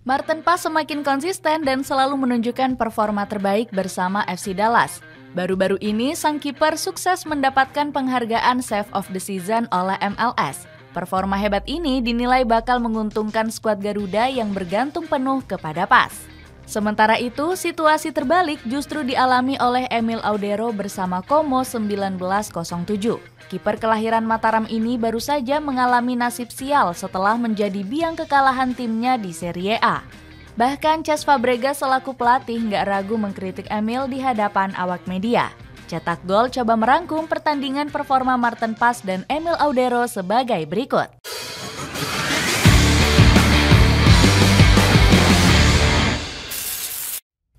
Martin Paes semakin konsisten dan selalu menunjukkan performa terbaik bersama FC Dallas. Baru-baru ini, sang kiper sukses mendapatkan penghargaan Save of the Season oleh MLS. Performa hebat ini dinilai bakal menguntungkan skuad Garuda yang bergantung penuh kepada Paes. Sementara itu, situasi terbalik justru dialami oleh Emil Audero bersama Como 1907. Kiper kelahiran Mataram ini baru saja mengalami nasib sial setelah menjadi biang kekalahan timnya di Serie A. Bahkan Cesc Fabregas selaku pelatih nggak ragu mengkritik Emil di hadapan awak media. Cetak Gol coba merangkum pertandingan performa Martin Paes dan Emil Audero sebagai berikut.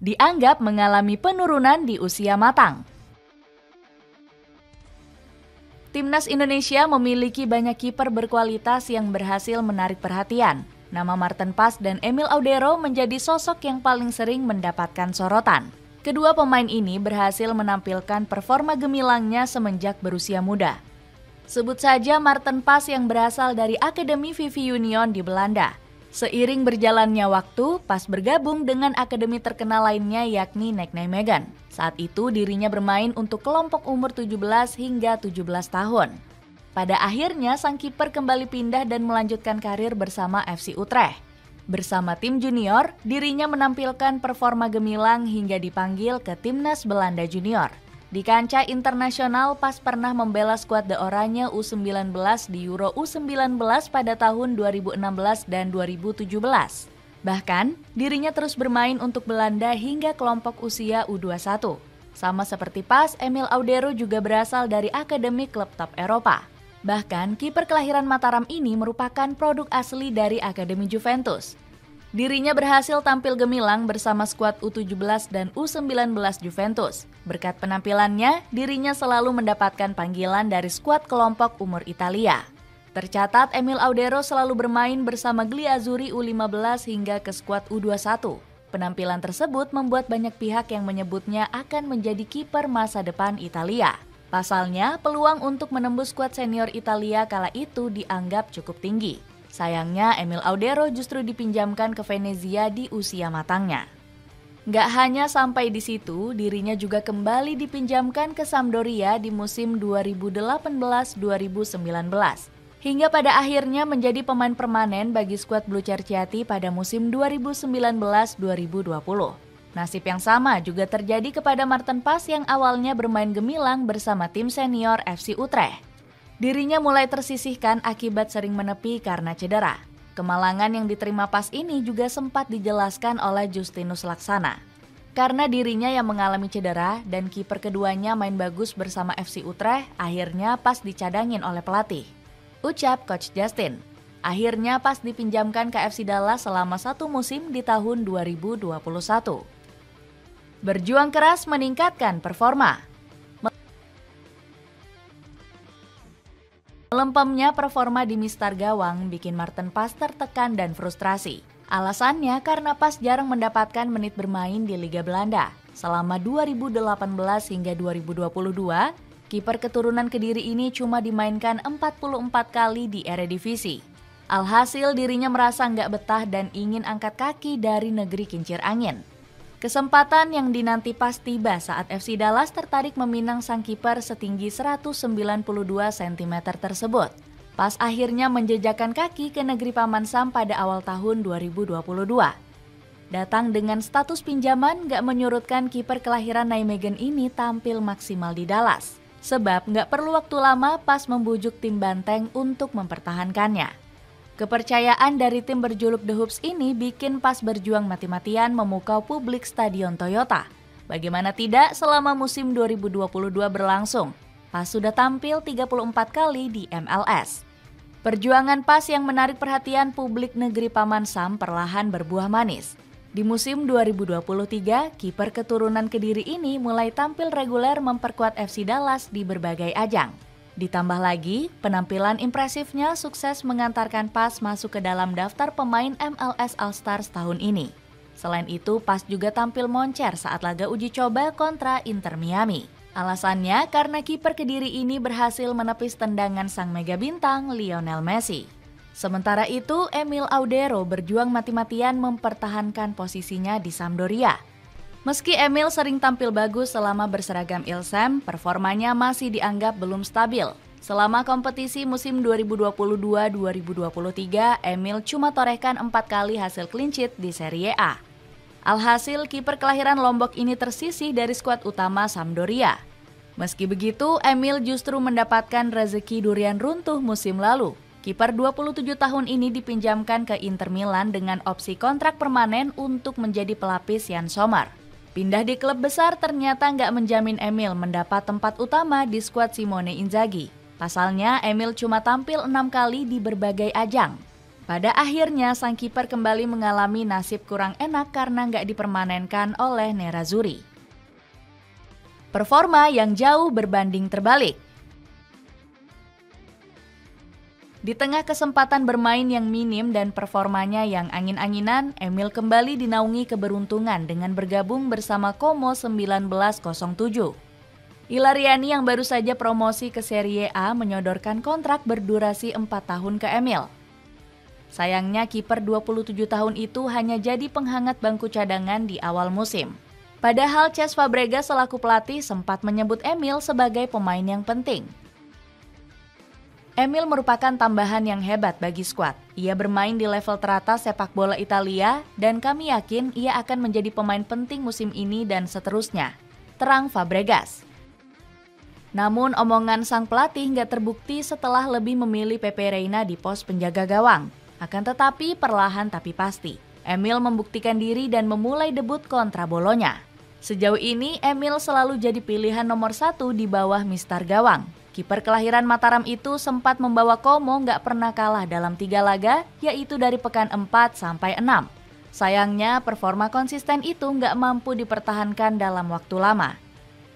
Dianggap mengalami penurunan di usia matang. Timnas Indonesia memiliki banyak kiper berkualitas yang berhasil menarik perhatian. Nama Martin Paes dan Emil Audero menjadi sosok yang paling sering mendapatkan sorotan. Kedua pemain ini berhasil menampilkan performa gemilangnya semenjak berusia muda. Sebut saja Martin Paes yang berasal dari Akademi VV Union di Belanda. Seiring berjalannya waktu, Paes bergabung dengan akademi terkenal lainnya yakni Nijmegen. Saat itu dirinya bermain untuk kelompok umur 17 hingga 17 tahun. Pada akhirnya sang kiper kembali pindah dan melanjutkan karir bersama FC Utrecht. Bersama tim junior, dirinya menampilkan performa gemilang hingga dipanggil ke Timnas Belanda Junior. Di kancah internasional, Paes pernah membela skuad The Oranje U19 di Euro U19 pada tahun 2016 dan 2017. Bahkan, dirinya terus bermain untuk Belanda hingga kelompok usia U21. Sama seperti Paes, Emil Audero juga berasal dari akademi klub top Eropa. Bahkan, kiper kelahiran Mataram ini merupakan produk asli dari Akademi Juventus. Dirinya berhasil tampil gemilang bersama skuad U17 dan U19 Juventus. Berkat penampilannya, dirinya selalu mendapatkan panggilan dari skuad kelompok umur Italia. Tercatat Emil Audero selalu bermain bersama Gliazzurri U15 hingga ke skuad U21. Penampilan tersebut membuat banyak pihak yang menyebutnya akan menjadi kiper masa depan Italia. Pasalnya, peluang untuk menembus skuad senior Italia kala itu dianggap cukup tinggi. Sayangnya, Emil Audero justru dipinjamkan ke Venezia di usia matangnya. Nggak hanya sampai di situ, dirinya juga kembali dipinjamkan ke Sampdoria di musim 2018-2019. Hingga pada akhirnya menjadi pemain permanen bagi skuad Blu Cerciati pada musim 2019-2020. Nasib yang sama juga terjadi kepada Martin Paes yang awalnya bermain gemilang bersama tim senior FC Utrecht. Dirinya mulai tersisihkan akibat sering menepi karena cedera. Kemalangan yang diterima Paes ini juga sempat dijelaskan oleh Justinus Laksana. Karena dirinya yang mengalami cedera dan kiper keduanya main bagus bersama FC Utrecht, akhirnya Paes dicadangin oleh pelatih. Ucap Coach Justin. Akhirnya Paes dipinjamkan ke FC Dallas selama 1 musim di tahun 2021. Berjuang keras meningkatkan performa. Melempemnya performa di mistar gawang bikin Martin Paes tertekan dan frustrasi. Alasannya karena Paes jarang mendapatkan menit bermain di Liga Belanda. Selama 2018 hingga 2022, kiper keturunan Kediri ini cuma dimainkan 44 kali di Eredivisie. Alhasil dirinya merasa nggak betah dan ingin angkat kaki dari negeri kincir angin. Kesempatan yang dinanti Paes tiba saat FC Dallas tertarik meminang sang kiper setinggi 192 cm tersebut. Paes akhirnya menjejakkan kaki ke negeri Paman Sam pada awal tahun 2022. Datang dengan status pinjaman gak menyurutkan kiper kelahiran Nijmegen ini tampil maksimal di Dallas. Sebab gak perlu waktu lama Paes membujuk tim banteng untuk mempertahankannya. Kepercayaan dari tim berjuluk The Hoops ini bikin Paes berjuang mati-matian memukau publik Stadion Toyota. Bagaimana tidak selama musim 2022 berlangsung, Paes sudah tampil 34 kali di MLS. Perjuangan Paes yang menarik perhatian publik negeri Paman Sam perlahan berbuah manis. Di musim 2023, kiper keturunan Kediri ini mulai tampil reguler memperkuat FC Dallas di berbagai ajang. Ditambah lagi, penampilan impresifnya sukses mengantarkan Paes masuk ke dalam daftar pemain MLS All-Stars tahun ini. Selain itu, Paes juga tampil moncer saat laga uji coba kontra Inter Miami. Alasannya karena kiper Kediri ini berhasil menepis tendangan sang mega bintang Lionel Messi. Sementara itu, Emil Audero berjuang mati-matian mempertahankan posisinya di Sampdoria. Meski Emil sering tampil bagus selama berseragam Ilsem, performanya masih dianggap belum stabil. Selama kompetisi musim 2022-2023, Emil cuma torehkan 4 kali hasil clean sheet di Serie A. Alhasil, kiper kelahiran Lombok ini tersisih dari skuad utama Sampdoria. Meski begitu, Emil justru mendapatkan rezeki durian runtuh musim lalu. Kiper 27 tahun ini dipinjamkan ke Inter Milan dengan opsi kontrak permanen untuk menjadi pelapis Jan Sommer. Pindah di klub besar ternyata nggak menjamin Emil mendapat tempat utama di skuad Simone Inzaghi. Pasalnya, Emil cuma tampil 6 kali di berbagai ajang. Pada akhirnya, sang kiper kembali mengalami nasib kurang enak karena nggak dipermanenkan oleh Nerazzurri. Performa yang jauh berbanding terbalik. Di tengah kesempatan bermain yang minim dan performanya yang angin-anginan, Emil kembali dinaungi keberuntungan dengan bergabung bersama Como 1907. Ilariani yang baru saja promosi ke Serie A menyodorkan kontrak berdurasi 4 tahun ke Emil. Sayangnya kiper 27 tahun itu hanya jadi penghangat bangku cadangan di awal musim. Padahal Cesc Fabregas selaku pelatih sempat menyebut Emil sebagai pemain yang penting. Emil merupakan tambahan yang hebat bagi skuad. Ia bermain di level teratas sepak bola Italia dan kami yakin ia akan menjadi pemain penting musim ini dan seterusnya, terang Fabregas. Namun omongan sang pelatih nggak terbukti setelah lebih memilih Pepe Reina di pos penjaga gawang. Akan tetapi perlahan tapi pasti, Emil membuktikan diri dan memulai debut kontra Bolonya. Sejauh ini Emil selalu jadi pilihan nomor 1 di bawah Mister Gawang. Kiper kelahiran Mataram itu sempat membawa Como nggak pernah kalah dalam 3 laga, yaitu dari pekan 4 sampai 6. Sayangnya, performa konsisten itu nggak mampu dipertahankan dalam waktu lama.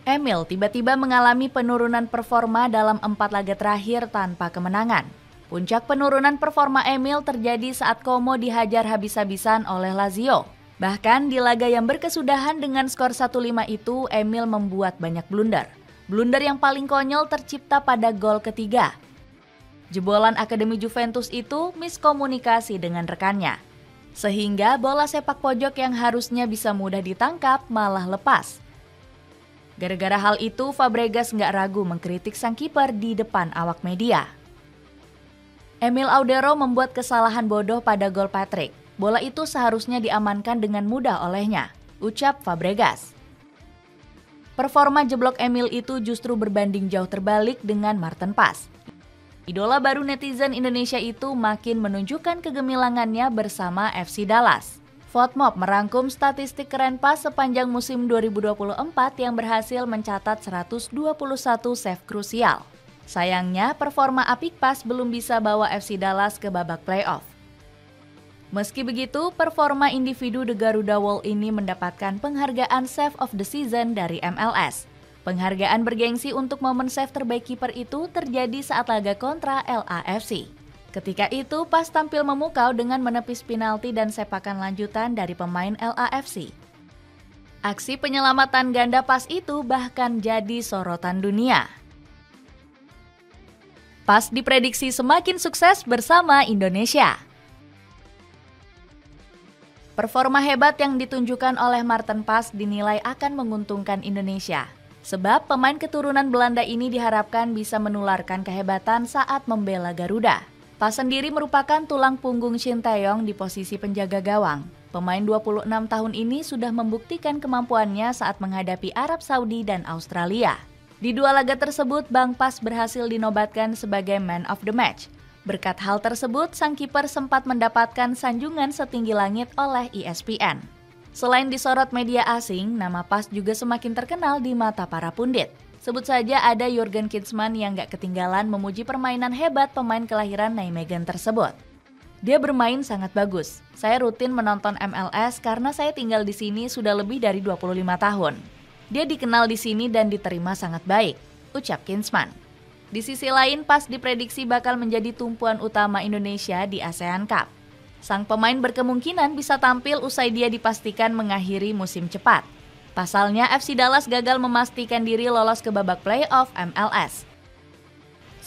Emil tiba-tiba mengalami penurunan performa dalam 4 laga terakhir tanpa kemenangan. Puncak penurunan performa Emil terjadi saat Como dihajar habis-habisan oleh Lazio. Bahkan di laga yang berkesudahan dengan skor 1-5 itu, Emil membuat banyak blunder. Blunder yang paling konyol tercipta pada gol ketiga. Jebolan Akademi Juventus itu miskomunikasi dengan rekannya. Sehingga bola sepak pojok yang harusnya bisa mudah ditangkap malah lepas. Gara-gara hal itu, Fabregas nggak ragu mengkritik sang kiper di depan awak media. Emil Audero membuat kesalahan bodoh pada gol Patrick. Bola itu seharusnya diamankan dengan mudah olehnya, ucap Fabregas. Performa jeblok Emil itu justru berbanding jauh terbalik dengan Marten Pas. Idola baru netizen Indonesia itu makin menunjukkan kegemilangannya bersama FC Dallas. Fotmob merangkum statistik keren Pas sepanjang musim 2024 yang berhasil mencatat 121 save krusial. Sayangnya, performa apik Pas belum bisa bawa FC Dallas ke babak playoff. Meski begitu, performa individu The Garuda Wall ini mendapatkan penghargaan Save of the Season dari MLS. Penghargaan bergengsi untuk momen save terbaik kiper itu terjadi saat laga kontra LAFC. Ketika itu, Pas tampil memukau dengan menepis penalti dan sepakan lanjutan dari pemain LAFC. Aksi penyelamatan ganda Pas itu bahkan jadi sorotan dunia. Pas diprediksi semakin sukses bersama Indonesia. Performa hebat yang ditunjukkan oleh Marten Pas dinilai akan menguntungkan Indonesia. Sebab pemain keturunan Belanda ini diharapkan bisa menularkan kehebatan saat membela Garuda. Pas sendiri merupakan tulang punggung Shin Tae-yong di posisi penjaga gawang. Pemain 26 tahun ini sudah membuktikan kemampuannya saat menghadapi Arab Saudi dan Australia. Di 2 laga tersebut, Bang Pas berhasil dinobatkan sebagai Man of the Match. Berkat hal tersebut, sang kiper sempat mendapatkan sanjungan setinggi langit oleh ESPN. Selain disorot media asing, nama Pas juga semakin terkenal di mata para pundit. Sebut saja ada Jurgen Klinsmann yang gak ketinggalan memuji permainan hebat pemain kelahiran Nijmegen tersebut. Dia bermain sangat bagus. Saya rutin menonton MLS karena saya tinggal di sini sudah lebih dari 25 tahun. Dia dikenal di sini dan diterima sangat baik, ucap Klinsmann. Di sisi lain, Pas diprediksi bakal menjadi tumpuan utama Indonesia di ASEAN Cup. Sang pemain berkemungkinan bisa tampil usai dia dipastikan mengakhiri musim cepat. Pasalnya, FC Dallas gagal memastikan diri lolos ke babak playoff MLS.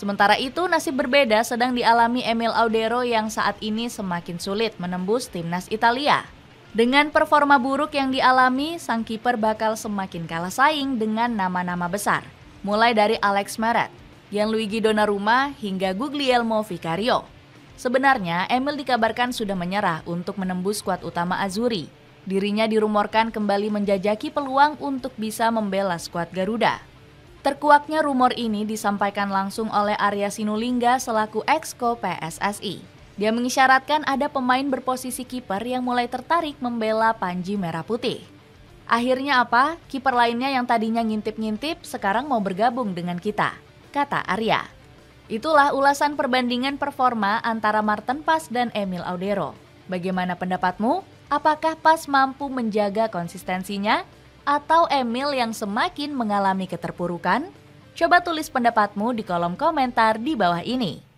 Sementara itu, nasib berbeda sedang dialami Emil Audero yang saat ini semakin sulit menembus timnas Italia. Dengan performa buruk yang dialami, sang kiper bakal semakin kalah saing dengan nama-nama besar, mulai dari Alex Meret, Gianluigi Donnarumma, hingga Guglielmo Vicario. Sebenarnya, Emil dikabarkan sudah menyerah untuk menembus skuad utama Azzurri. Dirinya dirumorkan kembali menjajaki peluang untuk bisa membela skuad Garuda. Terkuaknya rumor ini disampaikan langsung oleh Arya Sinulinga selaku Exco PSSI. Dia mengisyaratkan ada pemain berposisi kiper yang mulai tertarik membela Panji Merah Putih. Akhirnya apa? Kiper lainnya yang tadinya ngintip-ngintip sekarang mau bergabung dengan kita, kata Arya. Itulah ulasan perbandingan performa antara Maarten Pas dan Emil Audero. Bagaimana pendapatmu? Apakah Pas mampu menjaga konsistensinya? Atau Emil yang semakin mengalami keterpurukan? Coba tulis pendapatmu di kolom komentar di bawah ini.